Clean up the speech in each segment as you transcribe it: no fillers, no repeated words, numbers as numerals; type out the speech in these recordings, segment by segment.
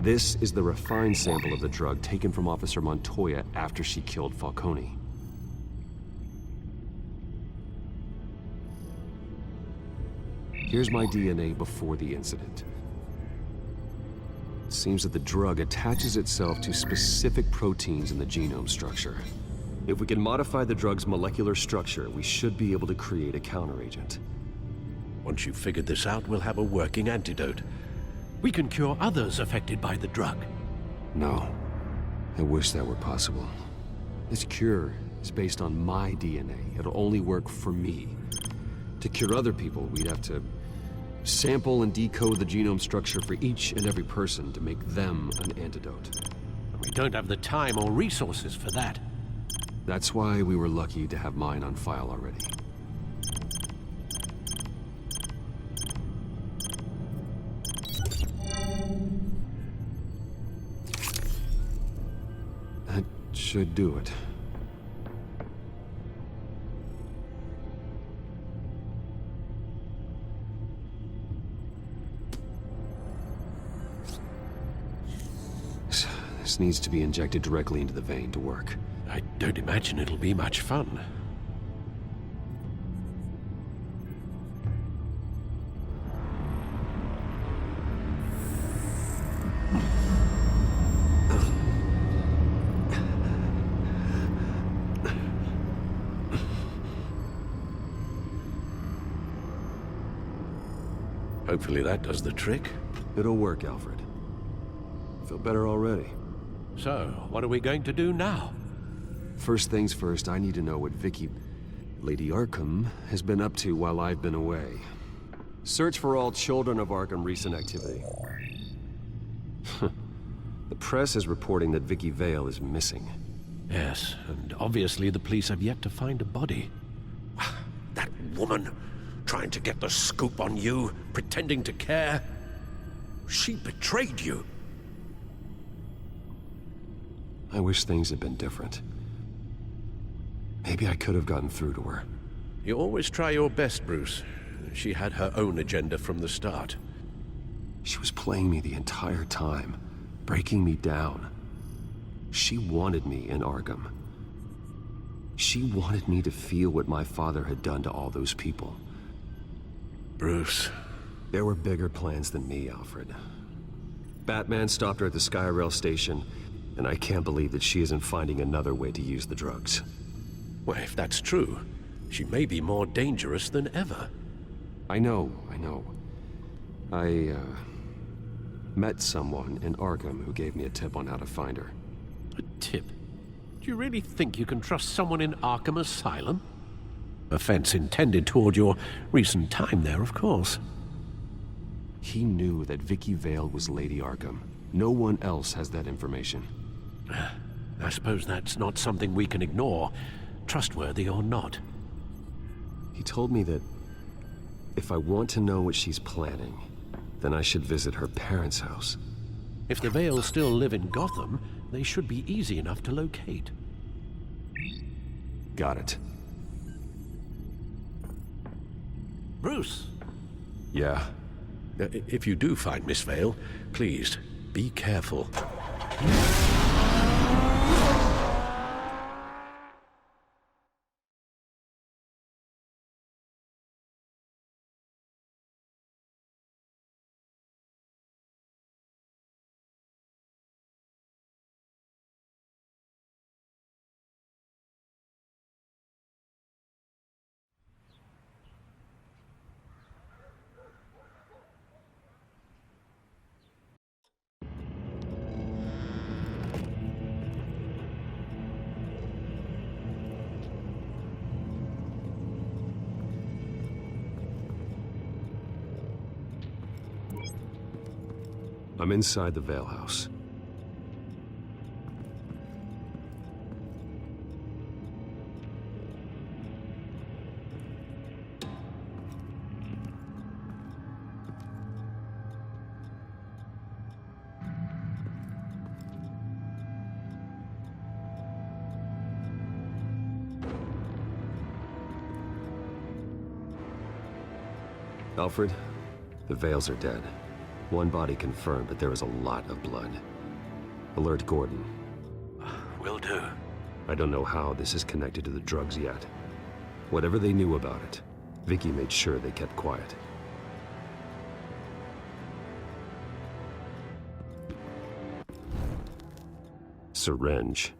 This is the refined sample of the drug taken from Officer Montoya after she killed Falcone. Here's my DNA before the incident. It seems that the drug attaches itself to specific proteins in the genome structure. If we can modify the drug's molecular structure, we should be able to create a counteragent. Once you've figured this out, we'll have a working antidote. We can cure others affected by the drug. No. I wish that were possible. This cure is based on my DNA. It'll only work for me. To cure other people, we'd have to sample and decode the genome structure for each and every person to make them an antidote. We don't have the time or resources for that. That's why we were lucky to have mine on file already. That should do it. This needs to be injected directly into the vein to work. I don't imagine it'll be much fun. Hopefully that does the trick. It'll work, Alfred. I feel better already. So, what are we going to do now? First things first, I need to know what Lady Arkham, has been up to while I've been away. Search for all children of Arkham recent activity. The press is reporting that Vicky Vale is missing. Yes, and obviously the police have yet to find a body. That woman, trying to get the scoop on you, pretending to care. She betrayed you. I wish things had been different. Maybe I could have gotten through to her. You always try your best, Bruce. She had her own agenda from the start. She was playing me the entire time, breaking me down. She wanted me in Arkham. She wanted me to feel what my father had done to all those people. Bruce. There were bigger plans than me, Alfred. BatMan stopped her at the Skyrail station, and I can't believe that she isn't finding another way to use the drugs. Well, if that's true, she may be more dangerous than ever. I know. I met someone in Arkham who gave me a tip on how to find her. A tip? Do you really think you can trust someone in Arkham Asylum? Offense intended toward your recent time there, of course. He knew that Vicky Vale was Lady Arkham. No one else has that information. I suppose that's not something we can ignore, trustworthy or not. He told me that if I want to know what she's planning, then I should visit her parents' house. If the Vales still live in Gotham, they should be easy enough to locate. Got it. Bruce! Yeah? If you do find Miss Vale, please, be careful. I'm inside the Vale House. Alfred, the Vales are dead. One body confirmed, but there is a lot of blood. Alert Gordon. Will do. I don't know how this is connected to the drugs yet. Whatever they knew about it, Vicky made sure they kept quiet. Syringe.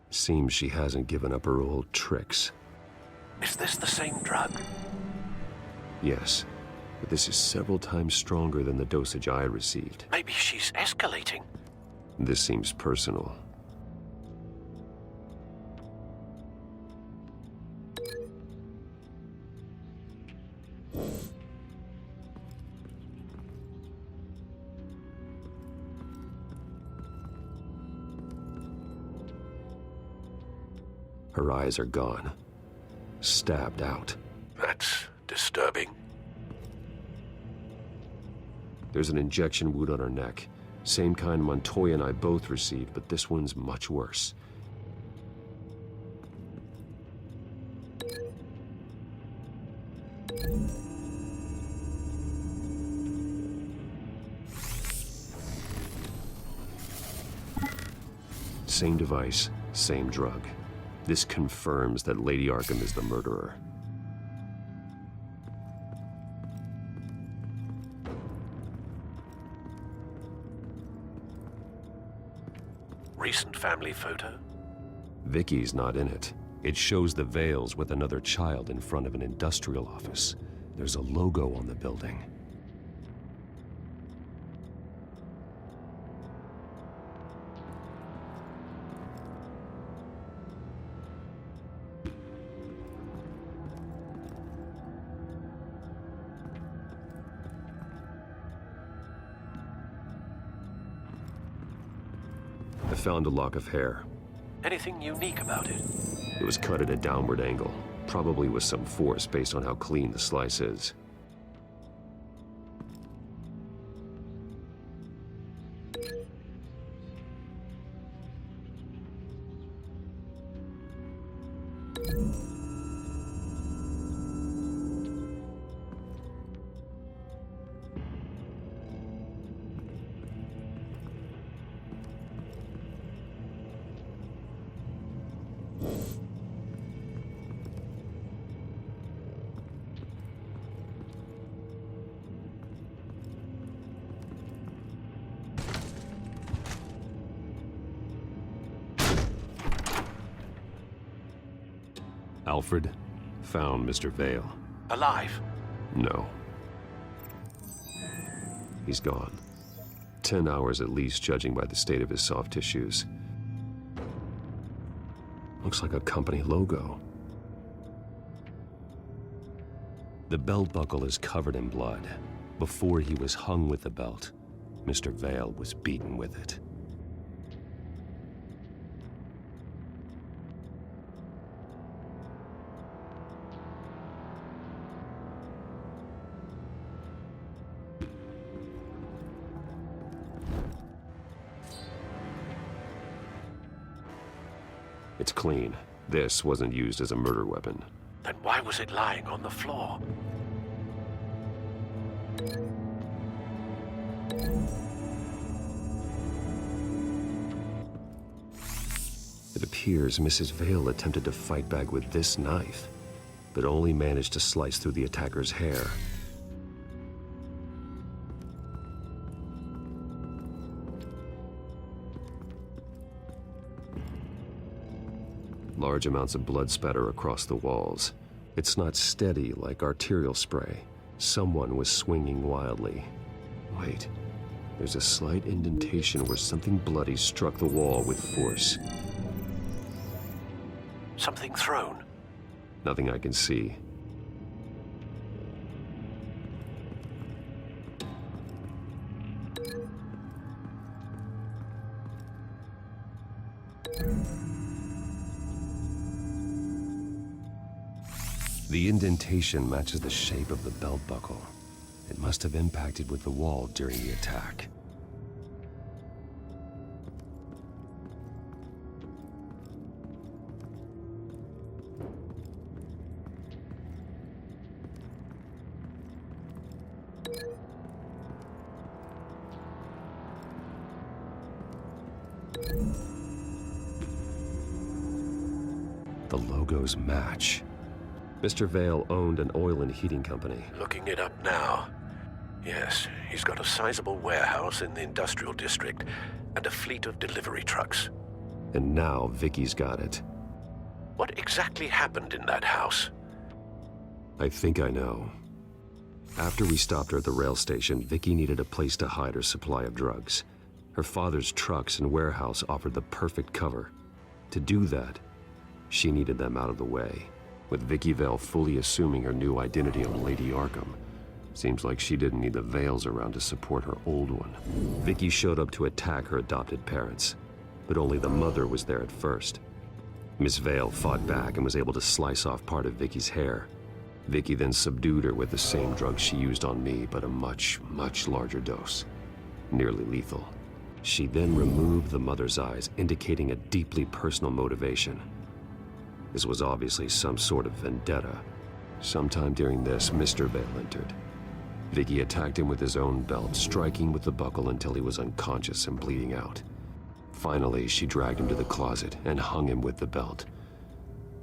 Seems she hasn't given up her old tricks. Is this the same drug? Yes, but this is several times stronger than the dosage I received. Maybe she's escalating. This seems personal. Her eyes are gone. Stabbed out. That's disturbing. There's an injection wound on her neck. Same kind Montoya and I both received, but this one's much worse. Same device, same drug. This confirms that Lady Arkham is the murderer. Recent family photo? Vicky's not in it. It shows the Vales with another child in front of an industrial office. There's a logo on the building. I found a lock of hair. Anything unique about it? It was cut at a downward angle, probably with some force based on how clean the slice is. Alfred found Mr. Vale. Alive? No. He's gone. 10 hours at least, judging by the state of his soft tissues. Looks like a company logo. The belt buckle is covered in blood. Before he was hung with the belt, Mr. Vale was beaten with it. It's clean. This wasn't used as a murder weapon. Then why was it lying on the floor? It appears Mrs. Vale attempted to fight back with this knife, but only managed to slice through the attacker's hair. Large amounts of blood spatter across the walls. It's not steady like arterial spray. Someone was swinging wildly. Wait, there's a slight indentation where something bloody struck the wall with force. Something thrown? Nothing I can see. The indentation matches the shape of the belt buckle. It must have impacted with the wall during the attack. The logos match. Mr. Vale owned an oil and heating company. Looking it up now. Yes, he's got a sizable warehouse in the industrial district and a fleet of delivery trucks. And now Vicky's got it. What exactly happened in that house? I think I know. After we stopped her at the rail station, Vicky needed a place to hide her supply of drugs. Her father's trucks and warehouse offered the perfect cover. To do that, she needed them out of the way. With Vicky Vale fully assuming her new identity of Lady Arkham, seems like she didn't need the Vales around to support her old one. Vicky showed up to attack her adopted parents, but only the mother was there at first. Miss Vale fought back and was able to slice off part of Vicky's hair. Vicky then subdued her with the same drug she used on me, but a much, much larger dose. Nearly lethal. She then removed the mother's eyes, indicating a deeply personal motivation. This was obviously some sort of vendetta. Sometime during this, Mr. Vale entered. Vicky attacked him with his own belt, striking with the buckle until he was unconscious and bleeding out. Finally, she dragged him to the closet and hung him with the belt.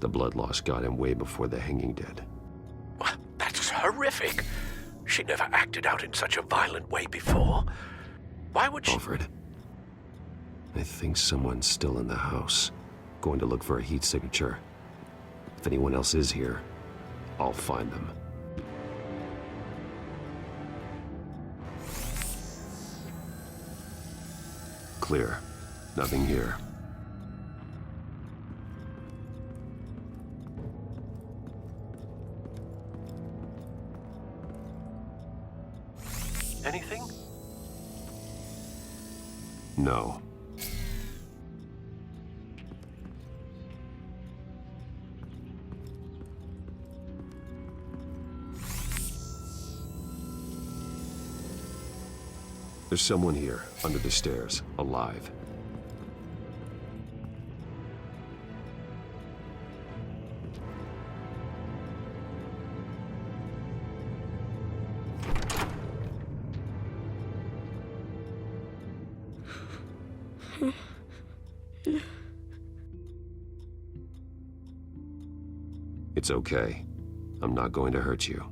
The blood loss got him way before the hanging did. That's horrific. She never acted out in such a violent way before. Why would she... Alfred, I think someone's still in the house. Going to look for a heat signature. If anyone else is here, I'll find them. Clear. Nothing here. Anything? No. There's someone here, under the stairs, alive. It's okay. I'm not going to hurt you.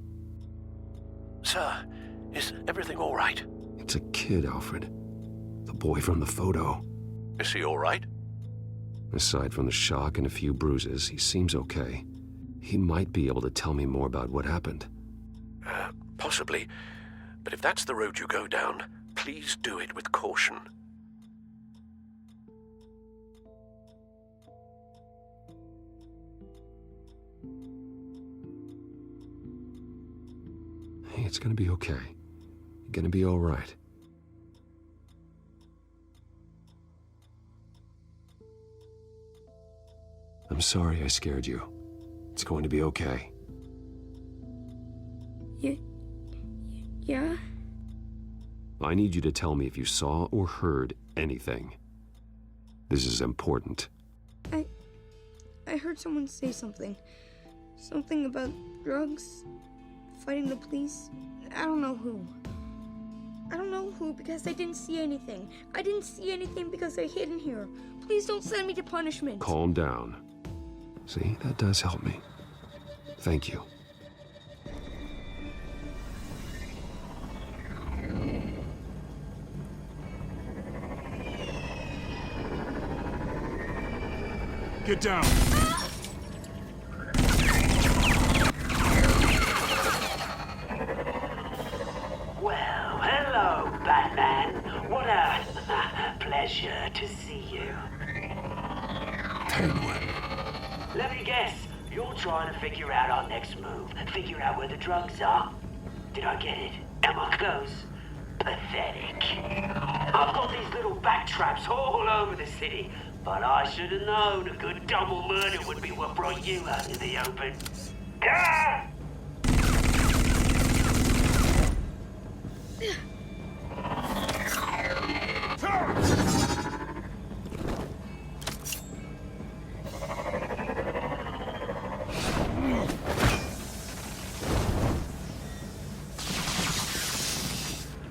Sir, is everything all right? It's a kid, Alfred. The boy from the photo. Is he all right? Aside from the shock and a few bruises, he seems okay. He might be able to tell me more about what happened. Possibly. But if that's the road you go down, please do it with caution. Hey, it's gonna be okay. You're gonna be all right. I'm sorry I scared you. It's going to be okay. Yeah? I need you to tell me if you saw or heard anything. This is important. I heard someone say something. Something about drugs, fighting the police. I don't know who. I don't know who because I didn't see anything. I didn't see anything because they're hidden here. Please don't send me to punishment. Calm down. See, that does help me. Thank you. Get down! Well, hello, Batman. What a pleasure to see you. Penguin. Let me guess, you're trying to figure out our next move. Figure out where the drugs are. Did I get it? Am I close? Pathetic. I've got these little bat traps all over the city. But I should have known a good double murder would be what brought you out in the open. Ah!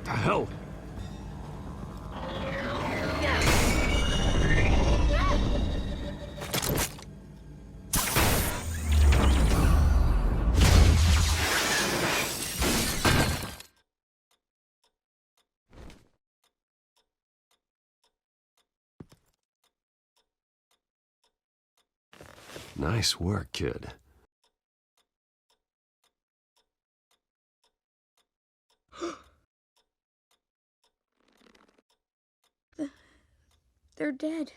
The hell? Nice work, kid. They're dead.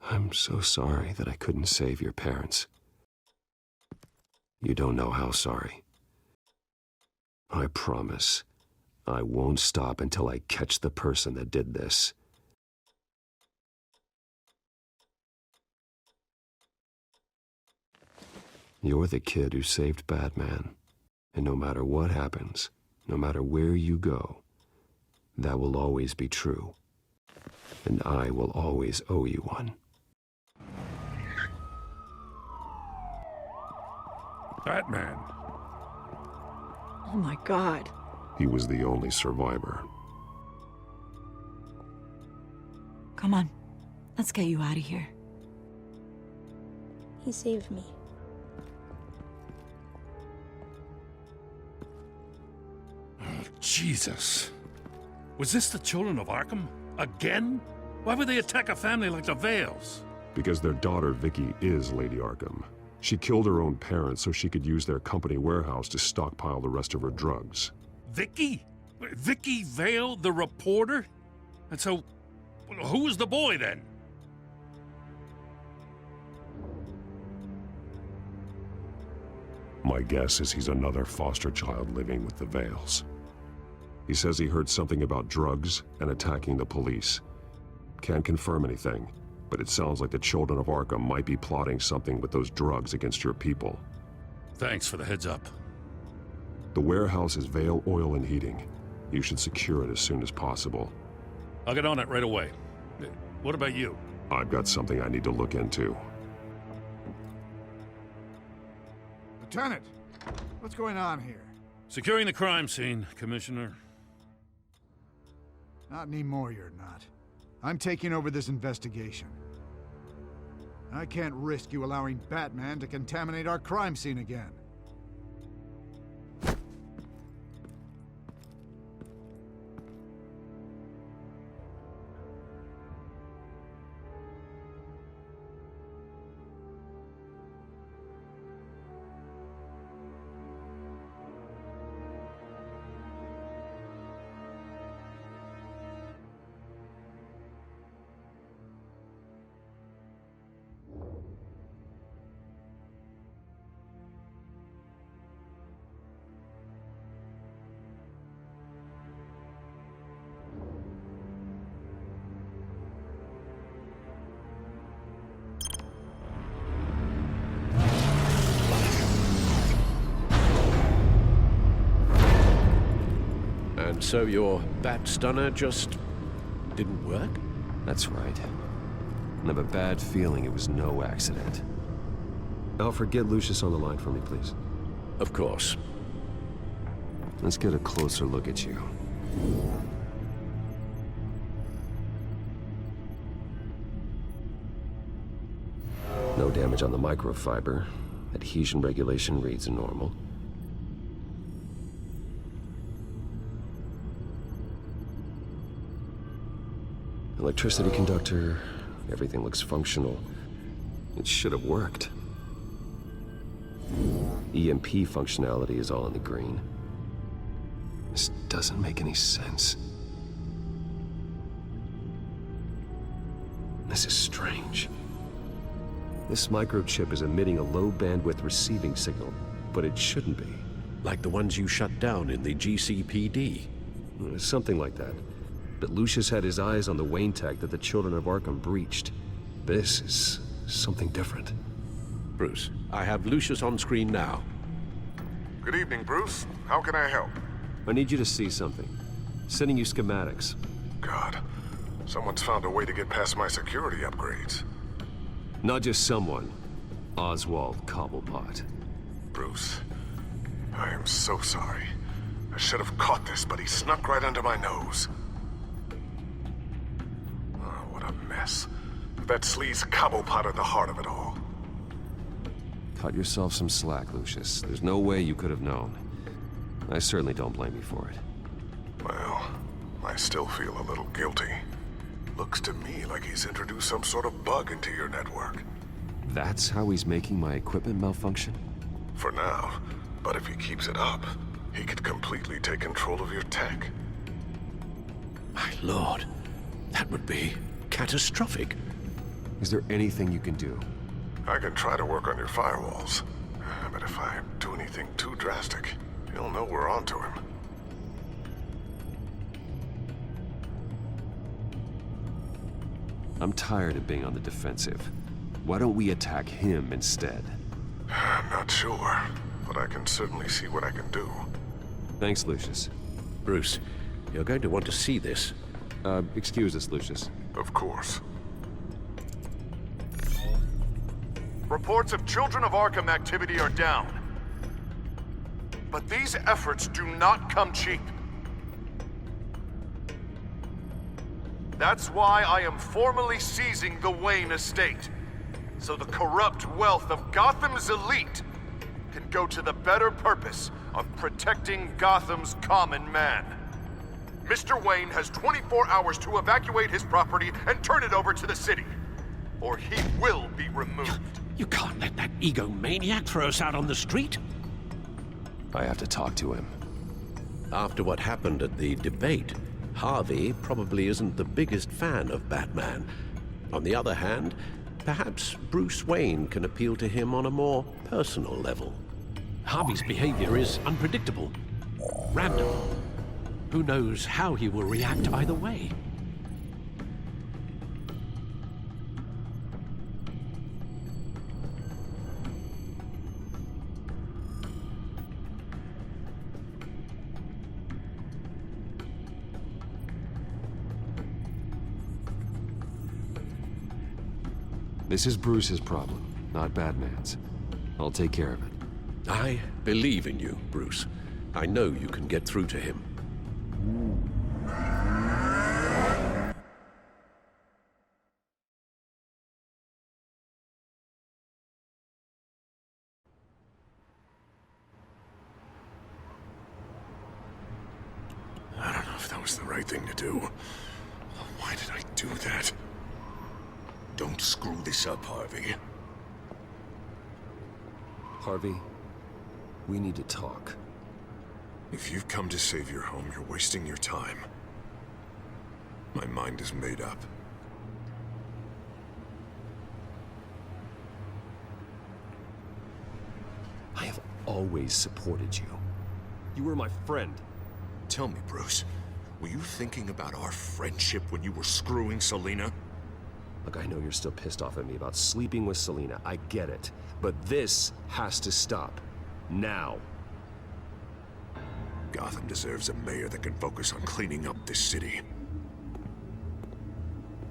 I'm so sorry that I couldn't save your parents. You don't know how sorry. I promise, I won't stop until I catch the person that did this. You're the kid who saved BatMan. And no matter what happens, no matter where you go, that will always be true. And I will always owe you one. BatMan. Oh my God. He was the only survivor. Come on. Let's get you out of here. He saved me. Jesus. Was this the children of Arkham? Again? Why would they attack a family like the Vales? Because their daughter, Vicky, is Lady Arkham. She killed her own parents so she could use their company warehouse to stockpile the rest of her drugs. Vicky? Vicky Vale, the reporter? And so, who was the boy then? My guess is he's another foster child living with the Vales. He says he heard something about drugs and attacking the police. Can't confirm anything, but it sounds like the children of Arkham might be plotting something with those drugs against your people. Thanks for the heads up. The warehouse is Vale Oil and Heating. You should secure it as soon as possible. I'll get on it right away. What about you? I've got something I need to look into. Lieutenant, what's going on here? Securing the crime scene, Commissioner. Not anymore, you're not. I'm taking over this investigation. I can't risk you allowing BatMan to contaminate our crime scene again. And so your bat stunner just didn't work? That's right. I have a bad feeling it was no accident. Alfred, get Lucius on the line for me, please. Of course. Let's get a closer look at you. No damage on the microfiber. Adhesion regulation reads normal. Electricity conductor, everything looks functional. It should have worked. EMP functionality is all in the green. This doesn't make any sense. This is strange. This microchip is emitting a low-bandwidth receiving signal, but it shouldn't be. Like the ones you shut down in the GCPD. Something like that. But Lucius had his eyes on the Wayne tech that the Children of Arkham breached. This is something different. Bruce, I have Lucius on screen now. Good evening, Bruce. How can I help? I need you to see something. Sending you schematics. God, someone's found a way to get past my security upgrades. Not just someone. Oswald Cobblepot. Bruce, I am so sorry. I should have caught this, but he snuck right under my nose. Oh, what a mess. That sleaze Cobblepot at the heart of it all. Cut yourself some slack, Lucius. There's no way you could have known. I certainly don't blame you for it. Well, I still feel a little guilty. Looks to me like he's introduced some sort of bug into your network. That's how he's making my equipment malfunction? For now, but if he keeps it up, he could completely take control of your tech. My lord, that would be catastrophic. Is there anything you can do? I can try to work on your firewalls, but if I do anything too drastic, he'll know we're onto him. I'm tired of being on the defensive. Why don't we attack him instead? I'm not sure, but I can certainly see what I can do. Thanks, Lucius. Bruce, you're going to want to see this. Excuse us, Lucius. Of course. Reports of Children of Arkham activity are down. But these efforts do not come cheap. That's why I am formally seizing the Wayne estate, so the corrupt wealth of Gotham's elite can go to the better purpose of protecting Gotham's common man. Mr. Wayne has 24 hours to evacuate his property and turn it over to the city, or he will be removed. You can't let that egomaniac throw us out on the street. I have to talk to him. After what happened at the debate, Harvey probably isn't the biggest fan of Batman. On the other hand, perhaps Bruce Wayne can appeal to him on a more personal level. Harvey's behavior is unpredictable, random. Who knows how he will react either way? This is Bruce's problem, not Batman's. I'll take care of it. I believe in you, Bruce. I know you can get through to him. I don't know if that was the right thing to do. Why did I do that? Don't screw this up, Harvey. Harvey, we need to talk. If you've come to save your home, you're wasting your time. My mind is made up. I have always supported you. You were my friend. Tell me, Bruce, were you thinking about our friendship when you were screwing Selina? Look, I know you're still pissed off at me about sleeping with Selina. I get it. But this has to stop. Now. Gotham deserves a mayor that can focus on cleaning up this city.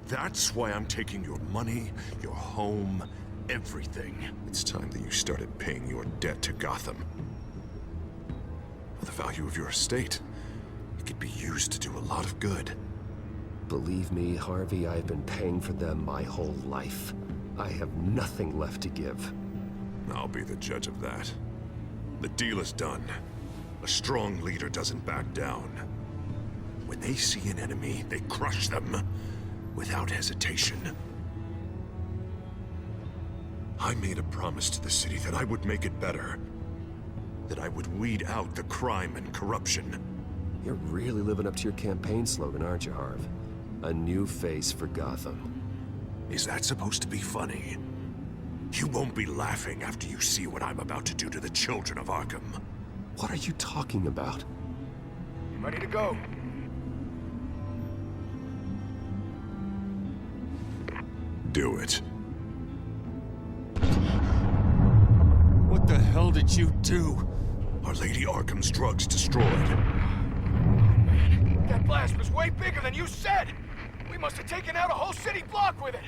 That's why I'm taking your money, your home, everything. It's time that you started paying your debt to Gotham. For the value of your estate, it could be used to do a lot of good. Believe me, Harvey, I've been paying for them my whole life. I have nothing left to give. I'll be the judge of that. The deal is done. A strong leader doesn't back down. When they see an enemy, they crush them without hesitation. I made a promise to the city that I would make it better. That I would weed out the crime and corruption. You're really living up to your campaign slogan, aren't you, Harv? A new face for Gotham. Is that supposed to be funny? You won't be laughing after you see what I'm about to do to the children of Arkham. What are you talking about? Ready to go. Do it. What the hell did you do? Our Lady Arkham's drugs destroyed. That blast was way bigger than you said! We must have taken out a whole city block with it!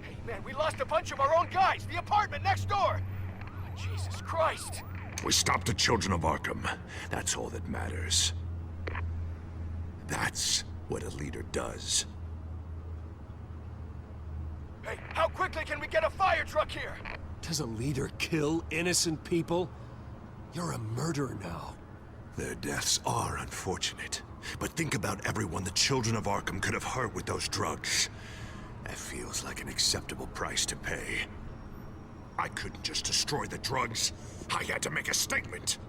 Hey, man, we lost a bunch of our own guys! The apartment next door! Oh, Jesus Christ! We stopped the Children of Arkham. That's all that matters. That's what a leader does. Hey, how quickly can we get a fire truck here? Does a leader kill innocent people? You're a murderer now. Their deaths are unfortunate. But think about everyone the Children of Arkham could have hurt with those drugs. That feels like an acceptable price to pay. I couldn't just destroy the drugs. I had to make a statement.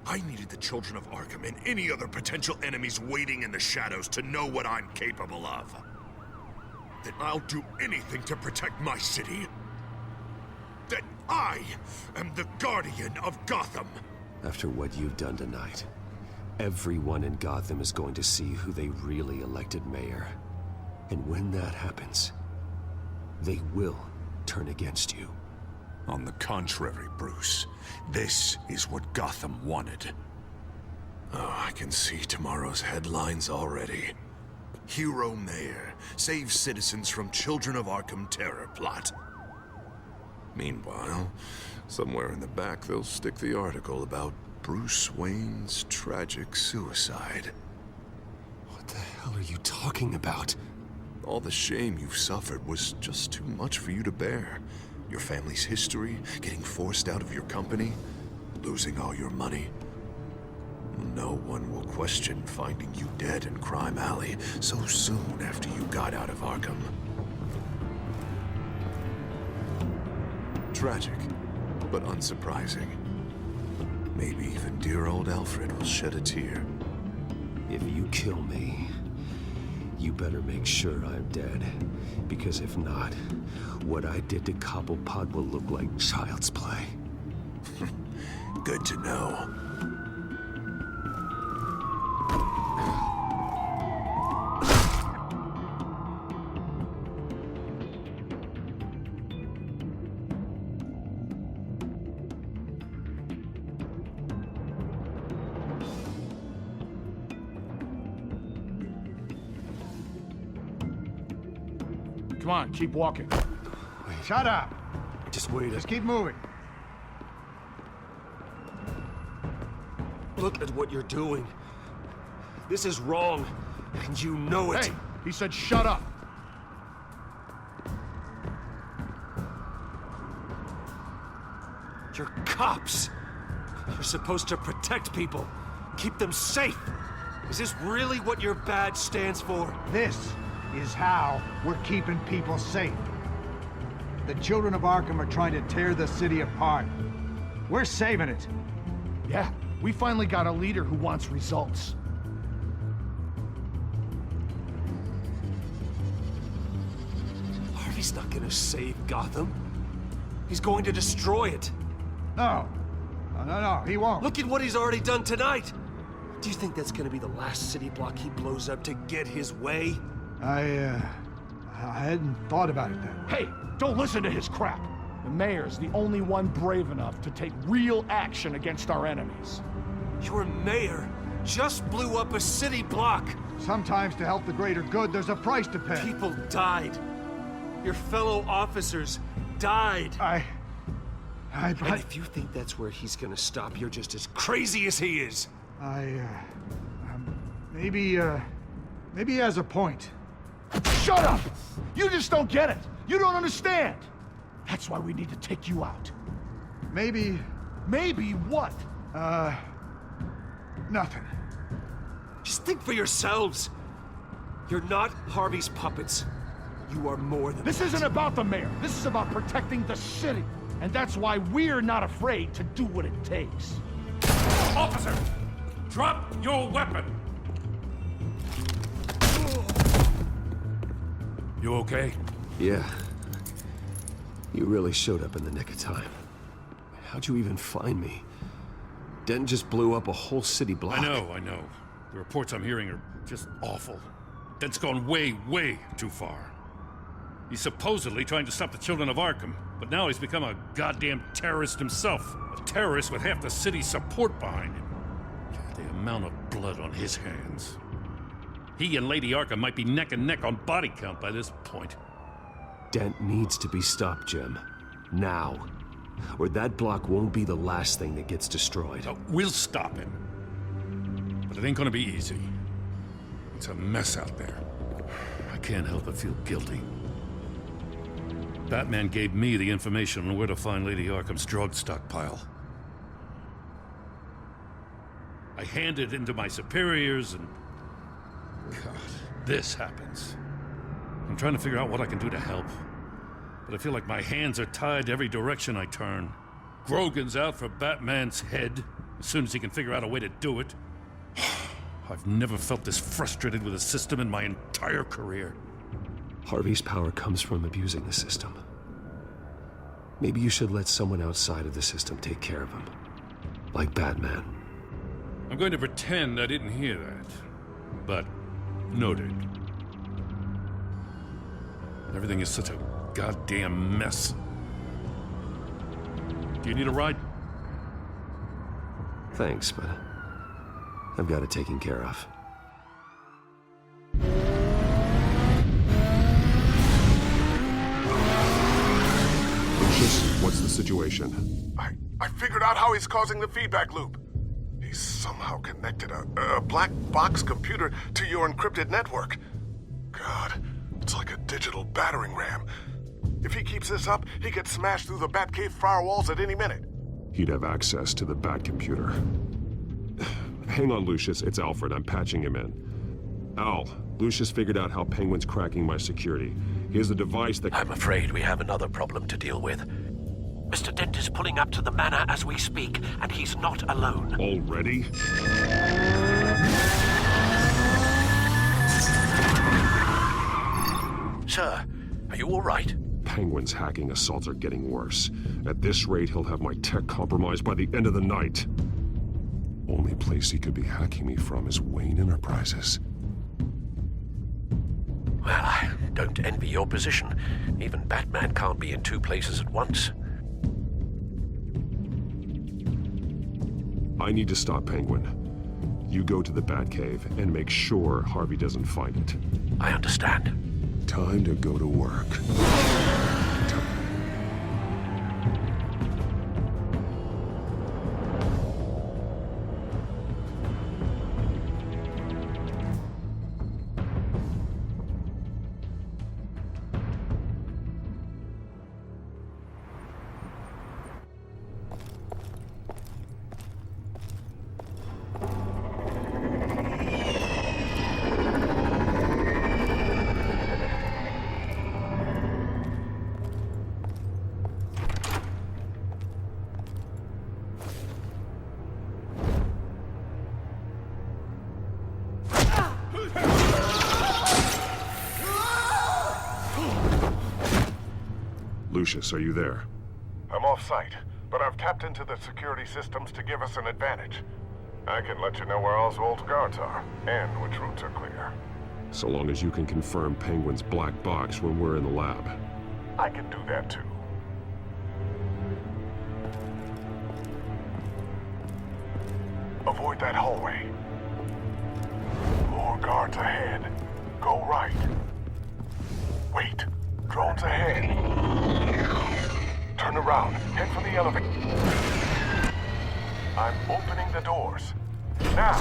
I needed the Children of Arkham and any other potential enemies waiting in the shadows to know what I'm capable of. That I'll do anything to protect my city. That I am the guardian of Gotham. After what you've done tonight, everyone in Gotham is going to see who they really elected mayor. And when that happens, they will turn against you. On the contrary, Bruce, this is what Gotham wanted. Oh, I can see tomorrow's headlines already. Hero Mayor saves citizens from Children of Arkham terror plot. Meanwhile, somewhere in the back they'll stick the article about Bruce Wayne's tragic suicide. What the hell are you talking about? All the shame you've suffered was just too much for you to bear. Your family's history, getting forced out of your company, losing all your money. No one will question finding you dead in Crime Alley so soon after you got out of Arkham. Tragic, but unsurprising. Maybe even dear old Alfred will shed a tear. If you kill me, you better make sure I'm dead. Because if not, what I did to Cobblepot will look like child's play. Good to know. Come on, keep walking. Shut up! Just wait. Just keep moving. Look at what you're doing. This is wrong, and you know it. Hey, he said shut up. You're cops. You're supposed to protect people, keep them safe. Is this really what your badge stands for? This is how we're keeping people safe. The Children of Arkham are trying to tear the city apart. We're saving it. Yeah, we finally got a leader who wants results. Harvey's not gonna save Gotham. He's going to destroy it. No. No, he won't. Look at what he's already done tonight. Do you think that's gonna be the last city block he blows up to get his way? I hadn't thought about it that way. Hey, don't listen to his crap. The mayor's the only one brave enough to take real action against our enemies. Your mayor just blew up a city block. Sometimes to help the greater good, there's a price to pay. People died. Your fellow officers died. And if you think that's where he's gonna stop, you're just as crazy as he is. Maybe he has a point. Shut up! You just don't get it. You don't understand. That's why we need to take you out. Maybe... Maybe what? Nothing. Just think for yourselves. You're not Harvey's puppets. You are more than This that. isn't about the mayor. This is about protecting the city. And that's why we're not afraid to do what it takes. Officer, drop your weapon. You okay? Yeah. You really showed up in the nick of time. How'd you even find me? Denton just blew up a whole city block. I know. The reports I'm hearing are just awful. That's gone way, way too far. He's supposedly trying to stop the children of Arkham, but now he's become a goddamn terrorist himself. A terrorist with half the city's support behind him. The amount of blood on his hands. He and Lady Arkham might be neck and neck on body count by this point. Dent needs to be stopped, Jim. Now. Or that block won't be the last thing that gets destroyed. We'll stop him. But it ain't gonna be easy. It's a mess out there. I can't help but feel guilty. BatMan gave me the information on where to find Lady Arkham's drug stockpile. I handed it into my superiors and... God, this happens. I'm trying to figure out what I can do to help. But I feel like my hands are tied every direction I turn. Grogan's out for BatMan's head, as soon as he can figure out a way to do it. I've never felt this frustrated with a system in my entire career. Harvey's power comes from abusing the system. Maybe you should let someone outside of the system take care of him. Like BatMan. I'm going to pretend I didn't hear that. But, noted. Everything is such a goddamn mess. Do you need a ride? Thanks, but I've got it taken care of. Lucius, what's the situation? I figured out how he's causing the feedback loop. He's somehow connected a black box computer to your encrypted network. God, it's like a digital battering ram. If he keeps this up, he could smash through the Batcave firewalls at any minute. He'd have access to the Bat computer. Hang on, Lucius. It's Alfred. I'm patching him in. Al, Lucius figured out how Penguin's cracking my security. He has a device that... I'm afraid we have another problem to deal with. Mr. Dent is pulling up to the manor as we speak, and he's not alone. Already? Sir, are you all right? Penguin's hacking assaults are getting worse. At this rate, he'll have my tech compromised by the end of the night. Only place he could be hacking me from is Wayne Enterprises. Well, I don't envy your position. Even BatMan can't be in two places at once. I need to stop Penguin. You go to the Batcave and make sure Harvey doesn't find it. I understand. Time to go to work. Lucius, are you there? I'm off-site, but I've tapped into the security systems to give us an advantage. I can let you know where Oswald's guards are, and which routes are clear. So long as you can confirm Penguin's black box when we're in the lab. I can do that too. Avoid that hallway. More guards ahead. Go right. Wait. Drones ahead. Turn around. Head for the elevator. I'm opening the doors. Now!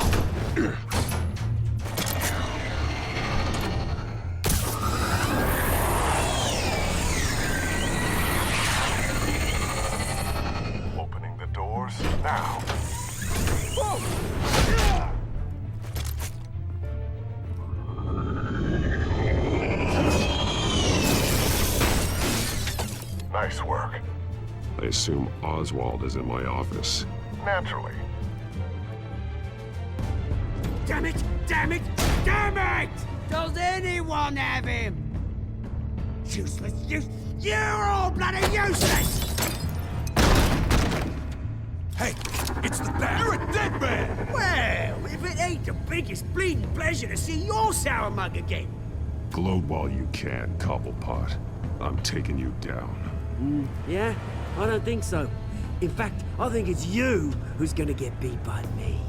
Opening the doors now. Nice work. I assume Oswald is in my office. Naturally. Damn it! Damn it! Damn it! Does anyone have him? Useless, you're all bloody useless! Hey, it's the Bat. You're a dead man! Well, if it ain't the biggest bleeding pleasure to see your sour mug again. Gloat while you can, Cobblepot. I'm taking you down. Yeah? I don't think so. In fact, I think it's you who's gonna get beat by me.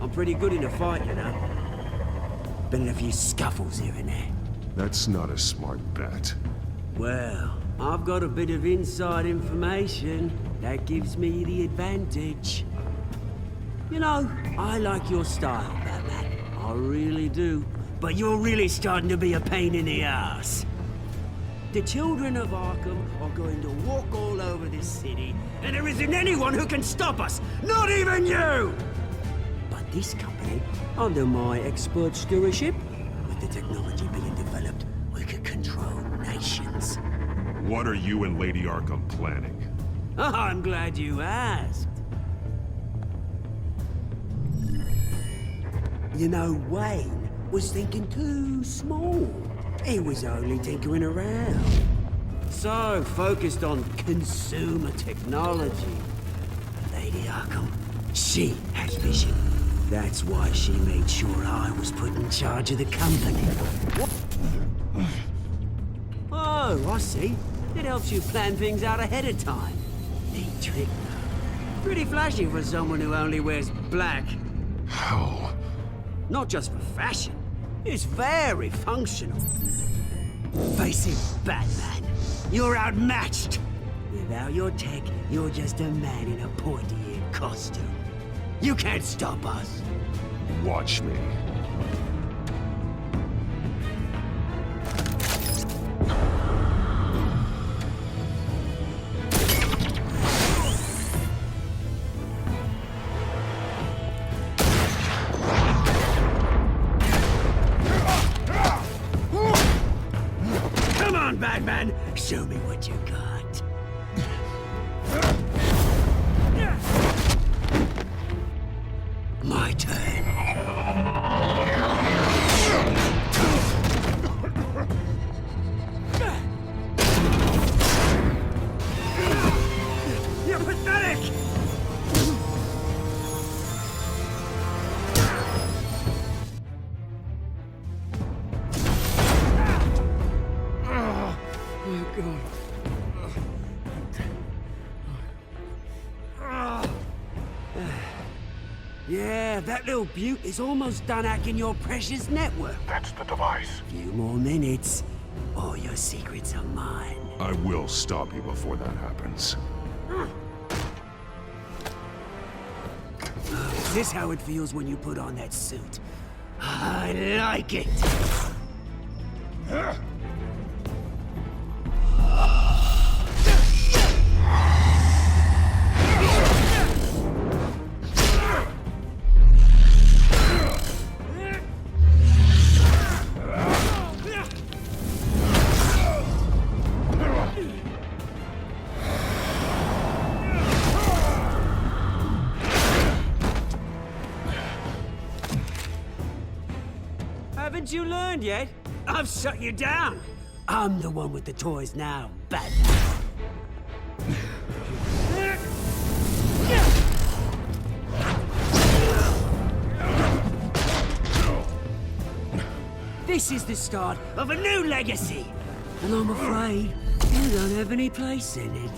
I'm pretty good in a fight, you know. Been in a few scuffles here and there. That's not a smart bet. Well, I've got a bit of inside information that gives me the advantage. You know, I like your style, Batman. I really do. But you're really starting to be a pain in the ass. The children of Arkham are going to walk all over this city, and there isn't anyone who can stop us, not even you! But this company, under my expert stewardship, with the technology being developed, we could control nations. What are you and Lady Arkham planning? I'm glad you asked. You know, Wayne was thinking too small. He was only tinkering around. So focused on consumer technology. Lady Arkham, she has vision. That's why she made sure I was put in charge of the company. Oh, I see. It helps you plan things out ahead of time. Neat trick, though. Pretty flashy for someone who only wears black. How? Not just for fashion. It's very functional. Face it, Batman. You're outmatched. Without your tech, you're just a man in a pointy-eared costume. You can't stop us. Watch me. Come on, Batman! Show me what you got. My turn. You're pathetic! Oh, God. Yeah, that little beaut is almost done hacking your precious network. That's the device. Few more minutes, all your secrets are mine. I will stop you before that happens. Is this how it feels when you put on that suit? I like it! Haven't you learned yet? I've shut you down. I'm the one with the toys now, Batman. This is the start of a new legacy, and I'm afraid you don't have any place in it.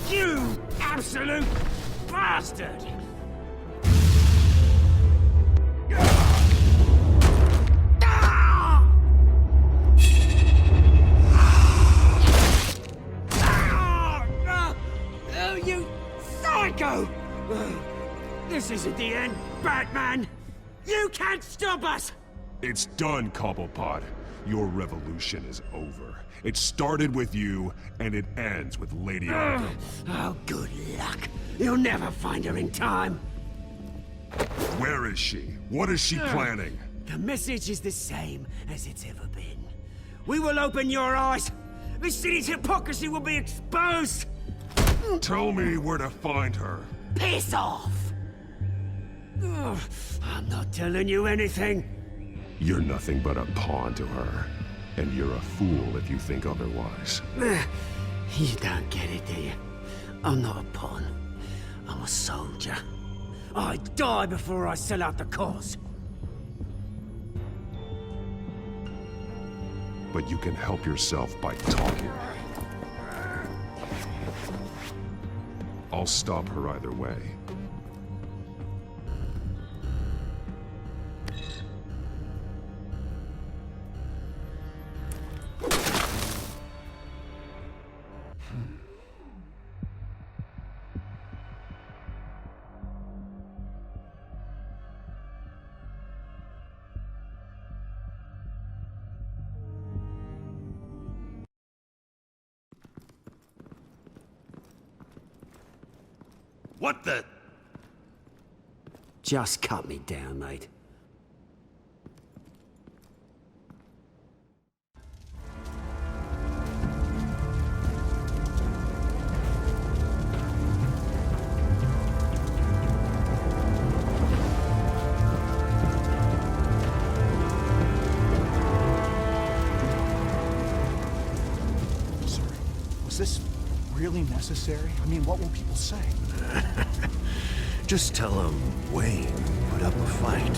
You absolute bastard! Oh, you psycho! This isn't the end, Batman! You can't stop us! It's done, Cobblepot. Your revolution is over. It started with you, and it ends with Lady Arkham. Oh, good luck. You'll never find her in time. Where is she? What is she planning? The message is the same as it's ever been. We will open your eyes. The city's hypocrisy will be exposed. Tell me where to find her. Piss off! Ugh, I'm not telling you anything. You're nothing but a pawn to her. And you're a fool if you think otherwise. You don't get it, do you? I'm not a pawn. I'm a soldier. I die before I sell out the cause. But you can help yourself by talking. I'll stop her either way. What the? Just cut me down, mate. Sorry. Was this really necessary? I mean, what will people say? Just tell him Wayne put up a fight.